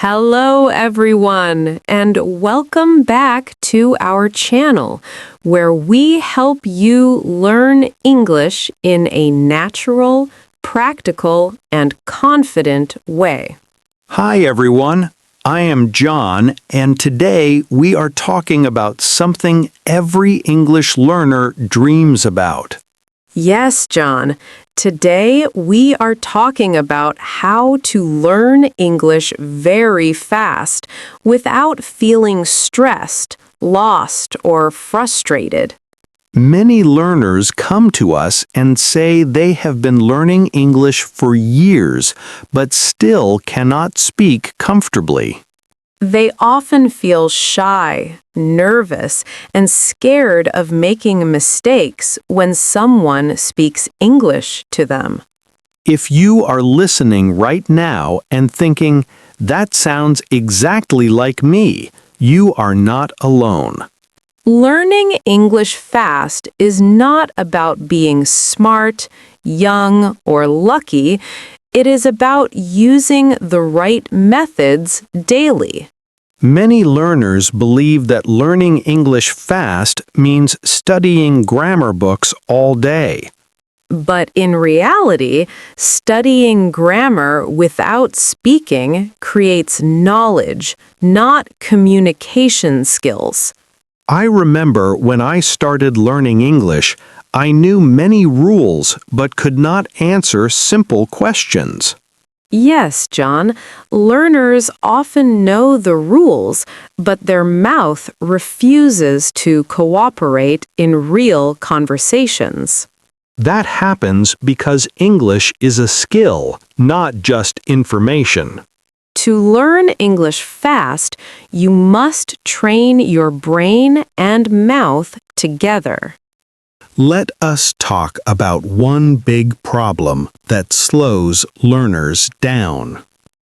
Hello, everyone, and welcome back to our channel, where we help you learn English in a natural, practical, and confident way. Hi, everyone. I am John, and today we are talking about something every English learner dreams about. Yes, John. Today we are talking about how to learn English very fast without feeling stressed, lost, or frustrated. Many learners come to us and say they have been learning English for years, but still cannot speak comfortably. They often feel shy, nervous, and scared of making mistakes when someone speaks English to them. If you are listening right now and thinking, that sounds exactly like me, you are not alone. Learning English fast is not about being smart, young, or lucky. It is about using the right methods daily. Many learners believe that learning English fast means studying grammar books all day. But in reality, studying grammar without speaking creates knowledge, not communication skills. I remember when I started learning English, I knew many rules but could not answer simple questions. Yes, John, learners often know the rules, but their mouth refuses to cooperate in real conversations. That happens because English is a skill, not just information. To learn English fast, you must train your brain and mouth together. Let us talk about one big problem that slows learners down.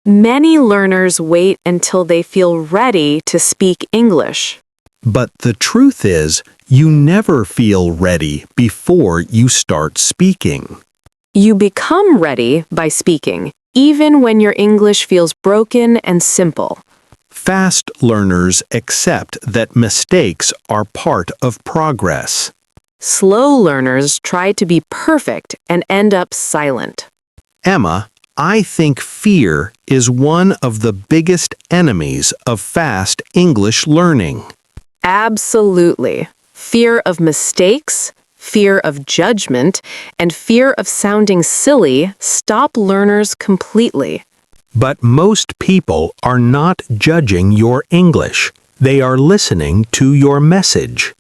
Many learners wait until they feel ready to speak English. But the truth is, you never feel ready before you start speaking. You become ready by speaking, even when your English feels broken and simple. Fast learners accept that mistakes are part of progress. Slow learners try to be perfect and end up silent. Emma, I think fear is one of the biggest enemies of fast English learning. Absolutely. Fear of mistakes, fear of judgment, and fear of sounding silly stop learners completely. But most people are not judging your English. They are listening to your message.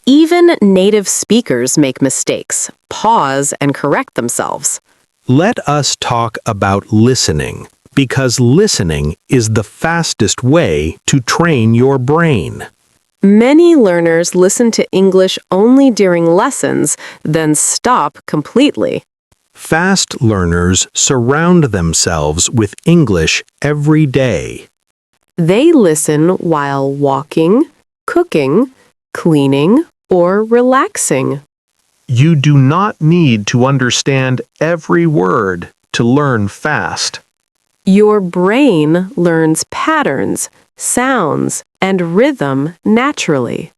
Even native speakers make mistakes, pause, and correct themselves. Let us talk about listening, because listening is the fastest way to train your brain. Many learners listen to English only during lessons, then stop completely. Fast learners surround themselves with English every day. They listen while walking, cooking, cleaning, or relaxing. You do not need to understand every word to learn fast. Your brain learns patterns, sounds, and rhythm naturally.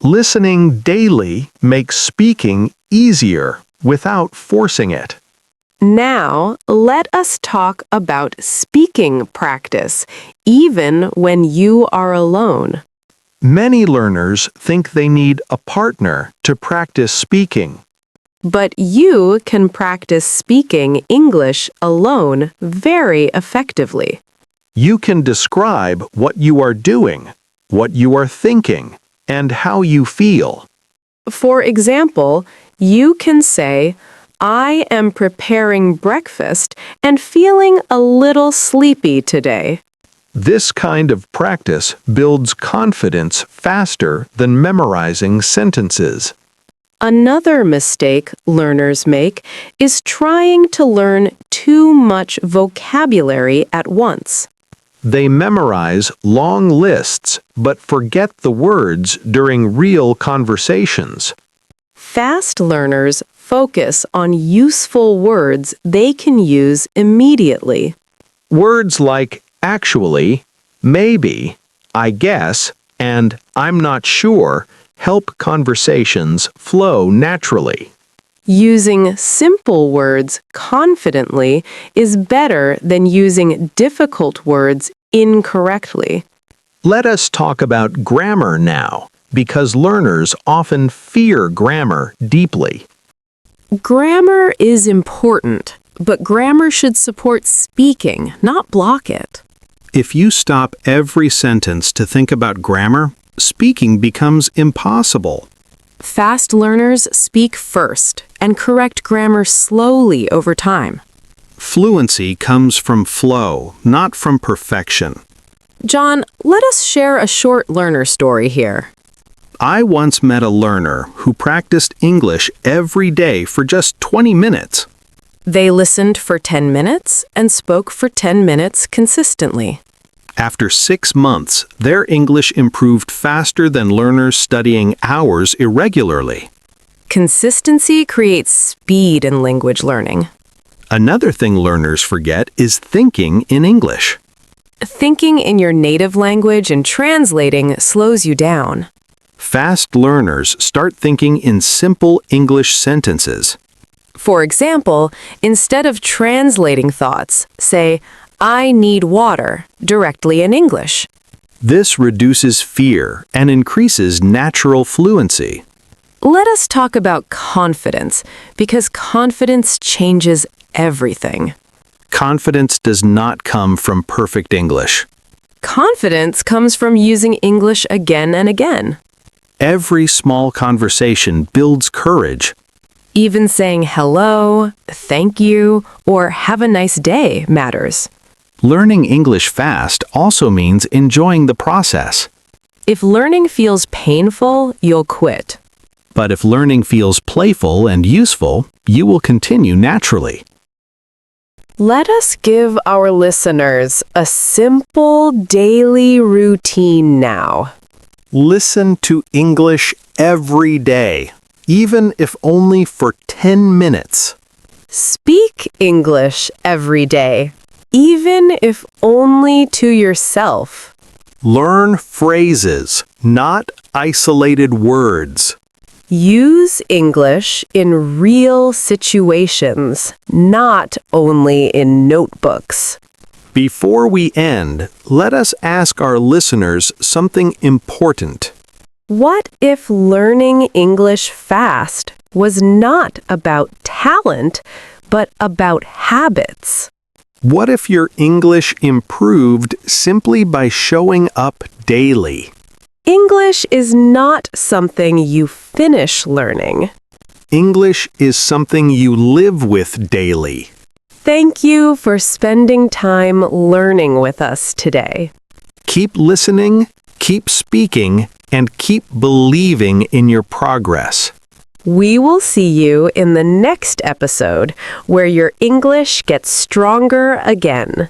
Listening daily makes speaking easier without forcing it. Now, let us talk about speaking practice, even when you are alone. Many learners think they need a partner to practice speaking. But you can practice speaking English alone very effectively. You can describe what you are doing, what you are thinking, and how you feel. For example, you can say, I am preparing breakfast and feeling a little sleepy today. This kind of practice builds confidence faster than memorizing sentences. Another mistake learners make is trying to learn too much vocabulary at once. They memorize long lists but forget the words during real conversations. Fast learners focus on useful words they can use immediately. Words like Actually, maybe, I guess, and I'm not sure help conversations flow naturally. Using simple words confidently is better than using difficult words incorrectly. Let us talk about grammar now, because learners often fear grammar deeply. Grammar is important, but grammar should support speaking, not block it. If you stop every sentence to think about grammar, speaking becomes impossible. Fast learners speak first and correct grammar slowly over time. Fluency comes from flow, not from perfection. John, let us share a short learner story here. I once met a learner who practiced English every day for just 20 minutes. They listened for 10 minutes and spoke for 10 minutes consistently. After 6 months, their English improved faster than learners studying hours irregularly. Consistency creates speed in language learning. Another thing learners forget is thinking in English. Thinking in your native language and translating slows you down. Fast learners start thinking in simple English sentences. For example, instead of translating thoughts, say, I need water, directly in English. This reduces fear and increases natural fluency. Let us talk about confidence, because confidence changes everything. Confidence does not come from perfect English. Confidence comes from using English again and again. Every small conversation builds courage. Even saying hello, thank you, or have a nice day matters. Learning English fast also means enjoying the process. If learning feels painful, you'll quit. But if learning feels playful and useful, you will continue naturally. Let us give our listeners a simple daily routine now. Listen to English every day, even if only for 10 minutes. Speak English every day, even if only to yourself. Learn phrases, not isolated words. Use English in real situations, not only in notebooks. Before we end, let us ask our listeners something important. What if learning English fast was not about talent, but about habits? What if your English improved simply by showing up daily? English is not something you finish learning. English is something you live with daily. Thank you for spending time learning with us today. Keep listening, keep speaking, and keep believing in your progress. We will see you in the next episode where your English gets stronger again.